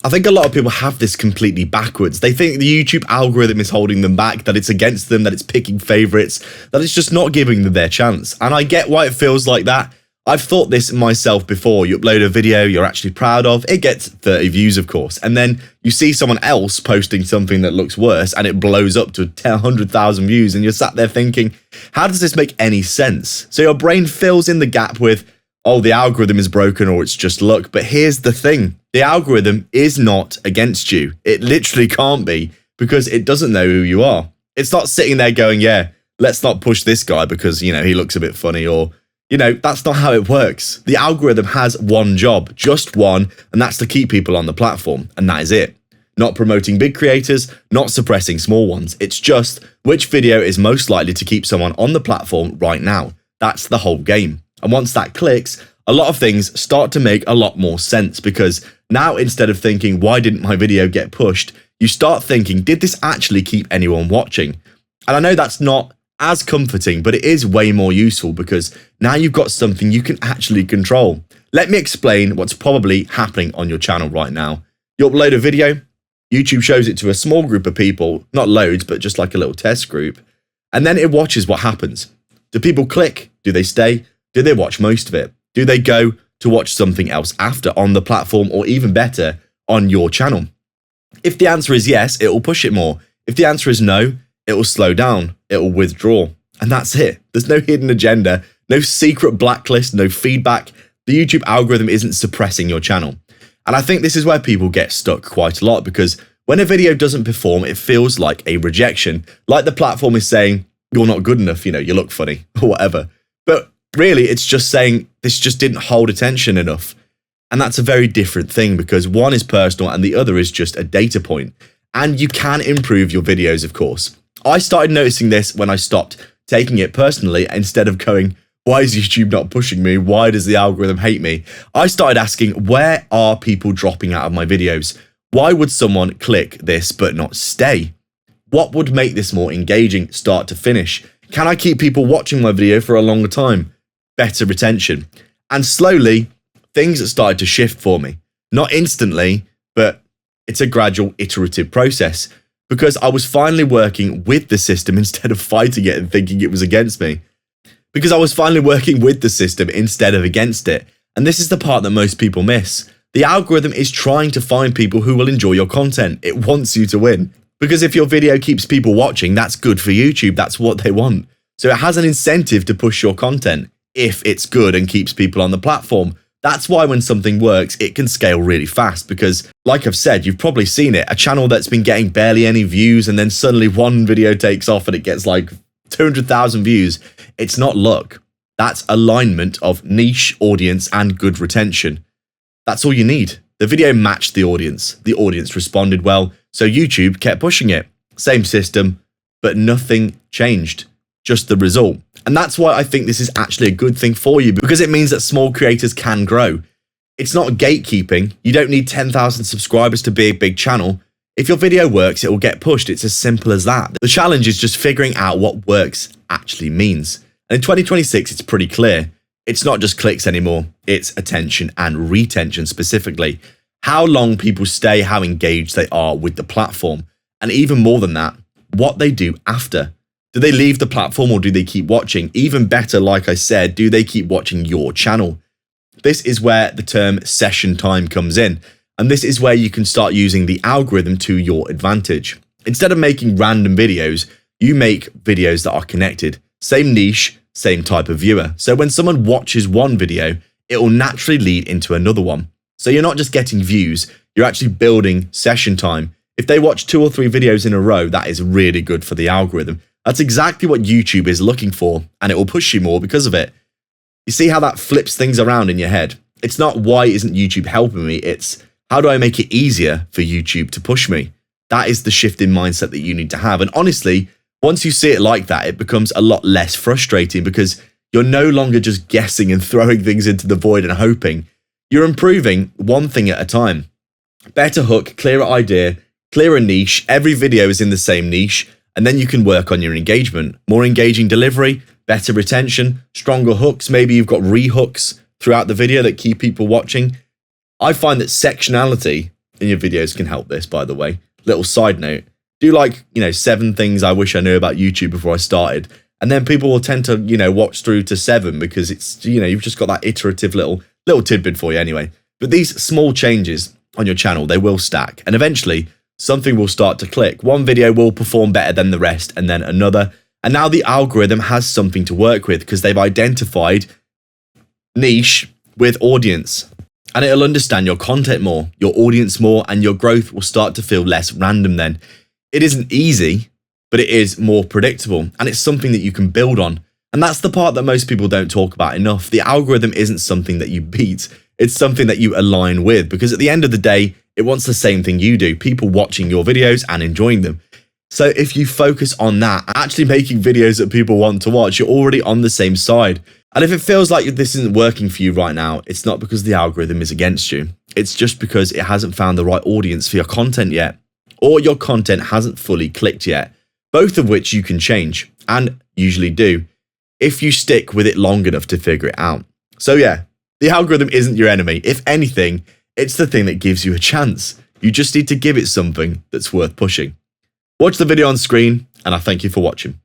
I think a lot of people have this completely backwards. They think the YouTube algorithm is holding them back, that it's against them, that it's picking favorites, that it's just not giving them their chance. And I get why it feels like that. I've thought this myself before. You upload a video you're actually proud of, it gets 30 views, of course. And then you see someone else posting something that looks worse and it blows up to 100,000 views. And you're sat there thinking, how does this make any sense? So your brain fills in the gap with, oh, the algorithm is broken or it's just luck. But here's the thing. The algorithm is not against you. It literally can't be, because it doesn't know who you are. It's not sitting there going, yeah, let's not push this guy because, he looks a bit funny, or, that's not how it works. The algorithm has one job, just one, and that's to keep people on the platform. And that is it. Not promoting big creators, not suppressing small ones. It's just which video is most likely to keep someone on the platform right now. That's the whole game. And once that clicks, a lot of things start to make a lot more sense, because now instead of thinking, why didn't my video get pushed? You start thinking, did this actually keep anyone watching? And I know that's not as comforting, but it is way more useful, because now you've got something you can actually control. Let me explain what's probably happening on your channel right now. You upload a video, YouTube shows it to a small group of people, not loads, but just like a little test group. And then it watches what happens. Do people click? Do they stay? Do they watch most of it? Do they go to watch something else after on the platform, or even better, on your channel? If the answer is yes, it will push it more. If the answer is no, it will slow down, it will withdraw. And that's it. There's no hidden agenda, no secret blacklist, no feedback. The YouTube algorithm isn't suppressing your channel. And I think this is where people get stuck quite a lot, because when a video doesn't perform, it feels like a rejection, like the platform is saying, you're not good enough, you look funny, or whatever. But really, it's just saying this just didn't hold attention enough. And that's a very different thing, because one is personal and the other is just a data point. And you can improve your videos, of course. I started noticing this when I stopped taking it personally, instead of going, why is YouTube not pushing me? Why does the algorithm hate me? I started asking, where are people dropping out of my videos? Why would someone click this but not stay? What would make this more engaging, start to finish? Can I keep people watching my video for a longer time? Better retention. And slowly, things started to shift for me. Not instantly, but it's a gradual, iterative process, because I was finally working with the system instead of fighting it and thinking it was against me. Because I was finally working with the system instead of against it. And this is the part that most people miss. The algorithm is trying to find people who will enjoy your content. It wants you to win. Because if your video keeps people watching, that's good for YouTube. That's what they want. So it has an incentive to push your content if it's good and keeps people on the platform. That's why when something works, it can scale really fast, because like I've said, you've probably seen it, a channel that's been getting barely any views and then suddenly one video takes off and it gets like 200,000 views. It's not luck. That's alignment of niche, audience, and good retention. That's all you need. The video matched the audience responded well, so YouTube kept pushing it. Same system, but nothing changed. Just the result. And that's why I think this is actually a good thing for you, because it means that small creators can grow. It's not gatekeeping. You don't need 10,000 subscribers to be a big channel. If your video works, it will get pushed. It's as simple as that. The challenge is just figuring out what works actually means. And in 2026, it's pretty clear. It's not just clicks anymore. It's attention and retention specifically. How long people stay, how engaged they are with the platform. And even more than that, what they do after. Do they leave the platform or do they keep watching? Even better, like I said, do they keep watching your channel? This is where the term session time comes in. And this is where you can start using the algorithm to your advantage. Instead of making random videos, you make videos that are connected. Same niche, same type of viewer. So when someone watches one video, it will naturally lead into another one. So you're not just getting views, you're actually building session time. If they watch 2 or 3 videos in a row, that is really good for the algorithm. That's exactly what YouTube is looking for, and it will push you more because of it. You see how that flips things around in your head? It's not why isn't YouTube helping me, it's how do I make it easier for YouTube to push me? That is the shift in mindset that you need to have. And honestly, once you see it like that, it becomes a lot less frustrating, because you're no longer just guessing and throwing things into the void and hoping. You're improving one thing at a time. Better hook, clearer idea, clearer niche. Every video is in the same niche. And then you can work on your engagement. More engaging delivery, better retention, stronger hooks. Maybe you've got re-hooks throughout the video that keep people watching. I find that sectionality in your videos can help this, by the way. Little side note, do like, 7 things I wish I knew about YouTube before I started. And then people will tend to, watch through to 7 because it's, you've just got that iterative little tidbit for you anyway. But these small changes on your channel, they will stack. And eventually, something will start to click. One video will perform better than the rest, and then another. And now the algorithm has something to work with because they've identified niche with audience. And it'll understand your content more, your audience more, and your growth will start to feel less random then. It isn't easy, but it is more predictable, and it's something that you can build on. And that's the part that most people don't talk about enough. The algorithm isn't something that you beat. It's something that you align with, because at the end of the day, it wants the same thing you do, people watching your videos and enjoying them. So if you focus on that, actually making videos that people want to watch, you're already on the same side. And if it feels like this isn't working for you right now, it's not because the algorithm is against you. It's just because it hasn't found the right audience for your content yet, or your content hasn't fully clicked yet, both of which you can change, and usually do, if you stick with it long enough to figure it out. So yeah, the algorithm isn't your enemy. If anything, it's the thing that gives you a chance. You just need to give it something that's worth pushing. Watch the video on screen, and I thank you for watching.